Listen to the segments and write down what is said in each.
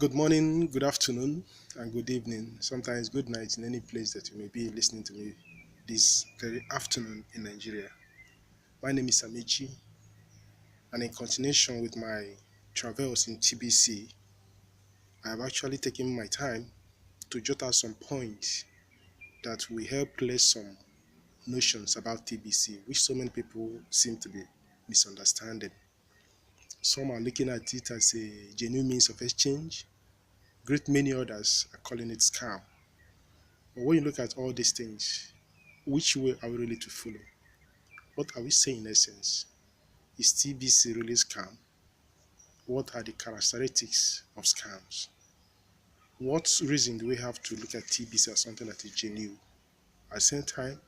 Good morning, good afternoon, and good evening. Sometimes good night in any place that you may be listening to me this very afternoon in Nigeria. My name is Amici, and in continuation with my travels in TBC, I have actually taken my time to jot out some points that will help clear some notions about TBC, which so many people seem to be misunderstanding. Some are looking at it as a genuine means of exchange. Great many others are calling it scam. But when you look at all these things, which way are we really to follow? What are we saying in essence? Is TBC really scam? What are the characteristics of scams? What reason do we have to look at TBC as something that is genuine? At the same time,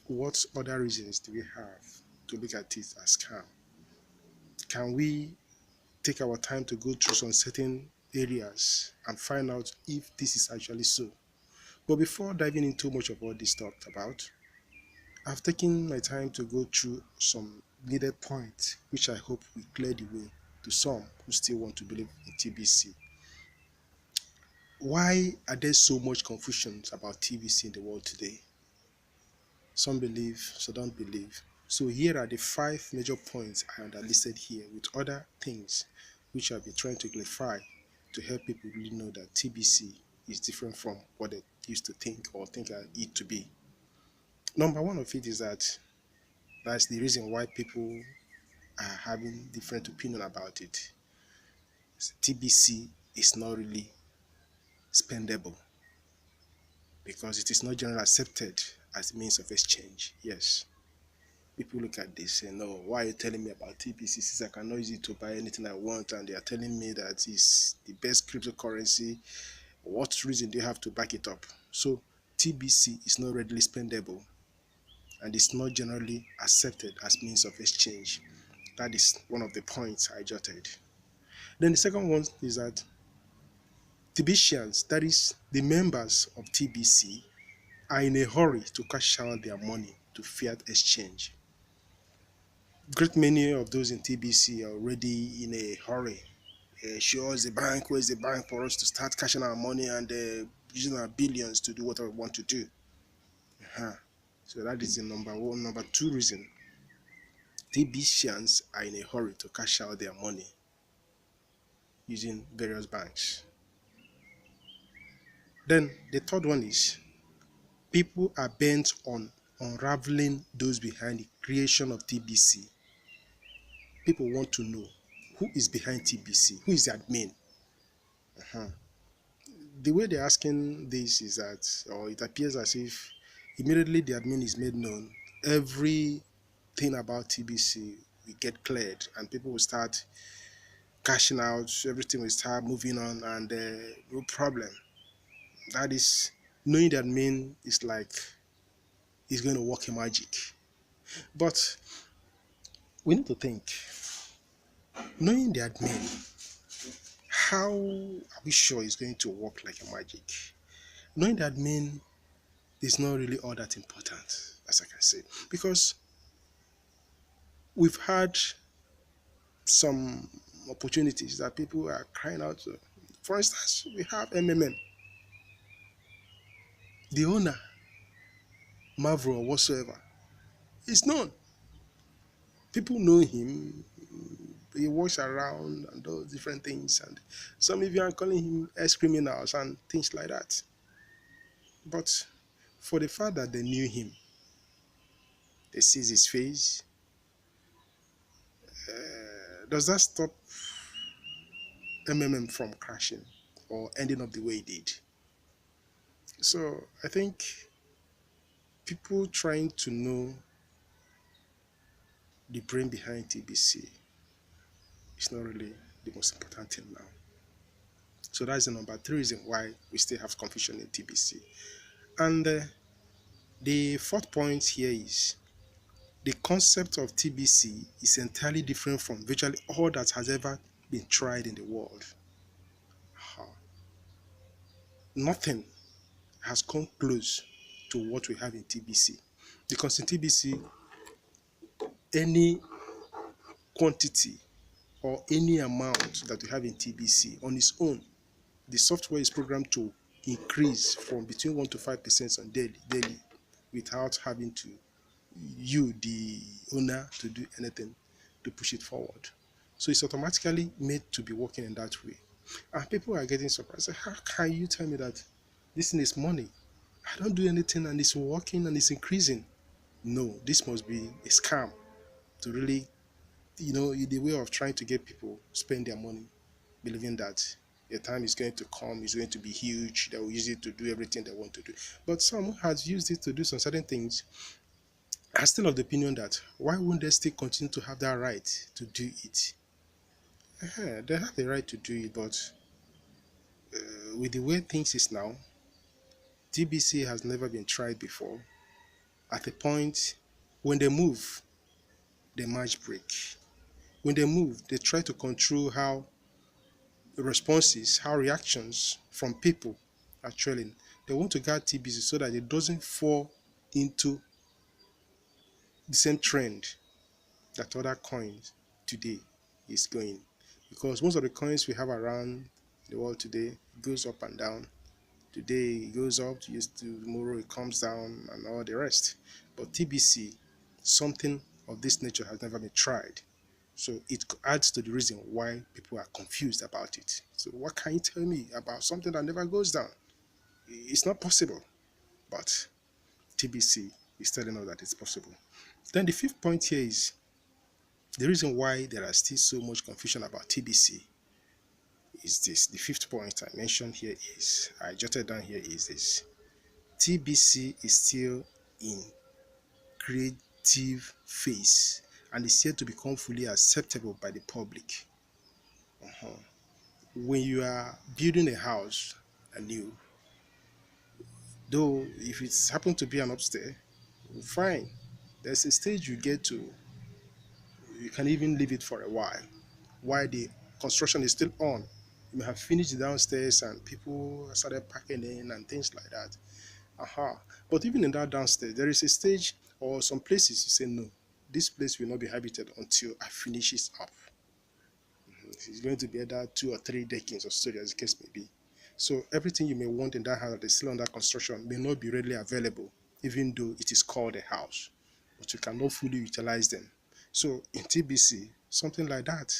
what other reasons do we have to look at it as scam? Can we take our time to go through some certain areas and find out if this is actually so? But before diving into much of what this talked about, I've taken my time to go through some needed points, which I hope will clear the way to some who still want to believe in TBC. Why are there so much confusion about TBC in the world today? Some believe, some don't believe. So here are the five major points I listed here with other things which I'll be trying to clarify to help people really know that TBC is different from what they used to think or think it to be. Number one of it is that that's the reason why people are having different opinion about it. TBC is not really spendable because it is not generally accepted as a means of exchange. Yes, people look at this and no, why are you telling me about TBC since I cannot use it to buy anything I want and they are telling me that it's the best cryptocurrency? What reason do you have to back it up? So TBC is not readily spendable and it's not generally accepted as means of exchange. That is one of the points I jotted. Then the second one is that Tibicians, that is the members of TBC, are in a hurry to cash out their money to fiat exchange. Great many of those in TBC are already in a hurry. Show us the bank, where's the bank for us to start cashing our money and using our billions to do what we want to do. Uh-huh. So that is the number one. Number two reason TBCians are in a hurry to cash out their money using various banks. Then the third one is people are bent on unraveling those behind the creation of TBC. People want to know who is behind TBC, who is the admin. Uh-huh. The way they're asking this is that, or it appears as if immediately the admin is made known, everything about TBC will get cleared and people will start cashing out, everything will start moving on, and no problem. That is, knowing the admin is like it's going to work a magic. But we need to think, knowing the admin, how are we sure it's going to work like a magic? Knowing the admin is not really all that important, as I can say, because we've had some opportunities that people are crying out to. For instance, we have MMM, the owner, Mavro or whatsoever. It's known. People know him. He walks around and does different things, and some even are calling him ex criminals and things like that. But for the fact that they knew him, they see his face, does that stop MMM from crashing or ending up the way it did? So I think people trying to know the brain behind TBC is not really the most important thing now. So that's the number three reason why we still have confusion in TBC. And the fourth point here is the concept of TBC is entirely different from virtually all that has ever been tried in the world. Nothing has come close to what we have in TBC. Because in TBC, any quantity or any amount that we have in TBC on its own The software is programmed to increase from between 1 to 5% on daily without having to you, the owner, to do anything to push it forward. So it's automatically made to be working in that way. And people are getting surprised. How can you tell me that this thing is money? I don't do anything and it's working and it's increasing. No, this must be a scam to really, the way of trying to get people spend their money, believing that the time is going to come, is going to be huge, they will use it to do everything they want to do. But some has used it to do some certain things are still of the opinion that why wouldn't they still continue to have that right to do it? They have the right to do it, but with the way things is now, TBC has never been tried before. At a point, when they move, they match break. When they move, they try to control how responses, how reactions from people are trailing. They want to guard TBC so that it doesn't fall into the same trend that other coins today is going. Because most of the coins we have around the world today goes up and down. Today it goes up, tomorrow it comes down, and all the rest. But TBC, something of this nature has never been tried. So it adds to the reason why people are confused about it. So what can you tell me about something that never goes down? It's not possible. But TBC is telling us that it's possible. Then the fifth point here is the reason why there are still so much confusion about TBC is this. The fifth point I mentioned here is, I jotted down here is this. TBC is still in creative phase and is yet to become fully acceptable by the public. When you are building a house anew, though if it's happened to be an upstairs, fine. There's a stage you get to, you can even leave it for a while the construction is still on. You may have finished downstairs and people started packing in and things like that. But even in that downstairs, there is a stage or some places you say, no, this place will not be habited until I finish it up. It's going to be either 2 or 3 decades or so, as the case may be. So everything you may want in that house that is still under construction may not be readily available, even though it is called a house. But you cannot fully utilize them. So in TBC, something like that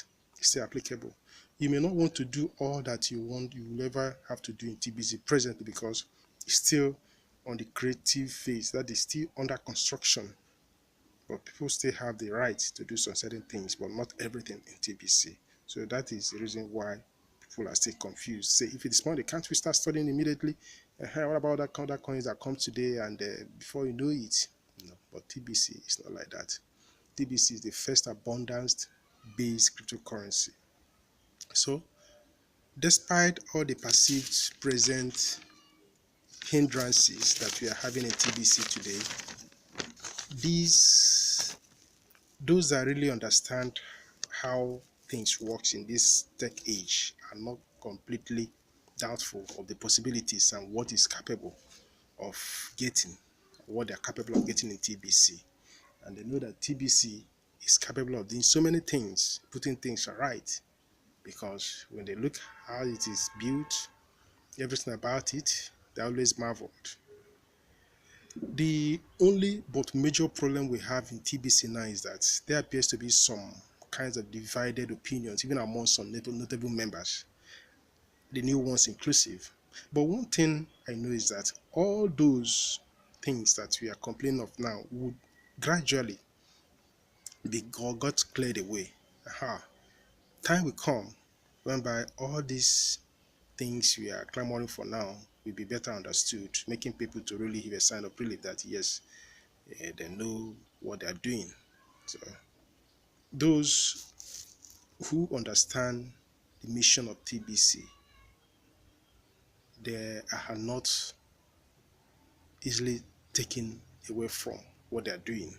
is still applicable. You may not want to do all that you will ever have to do in TBC presently because it's still on the creative phase, that is still under construction. But people still have the right to do some certain things, but not everything in TBC. So that is the reason why people are still confused. Say, if it's Monday, can't we start studying immediately? What about that coins that come today and before you know it? No, but TBC is not like that. TBC is the first abundance-based cryptocurrency. So, despite all the perceived present hindrances that we are having in TBC today, those that really understand how things works in this tech age are not completely doubtful of the possibilities and what is capable of getting, what they're capable of getting in TBC. And they know that TBC is capable of doing so many things, putting things right. Because when they look how it is built, everything about it, they always marveled. The only but major problem we have in TBC now is that there appears to be some kinds of divided opinions, even among some notable members, the new ones inclusive. But one thing I know is that all those things that we are complaining of now would gradually be got cleared away. Time will come whereby all these things we are clamoring for now will be better understood, making people to really have a sign of relief that yes, they know what they are doing. So those who understand the mission of TBC, they are not easily taken away from what they are doing.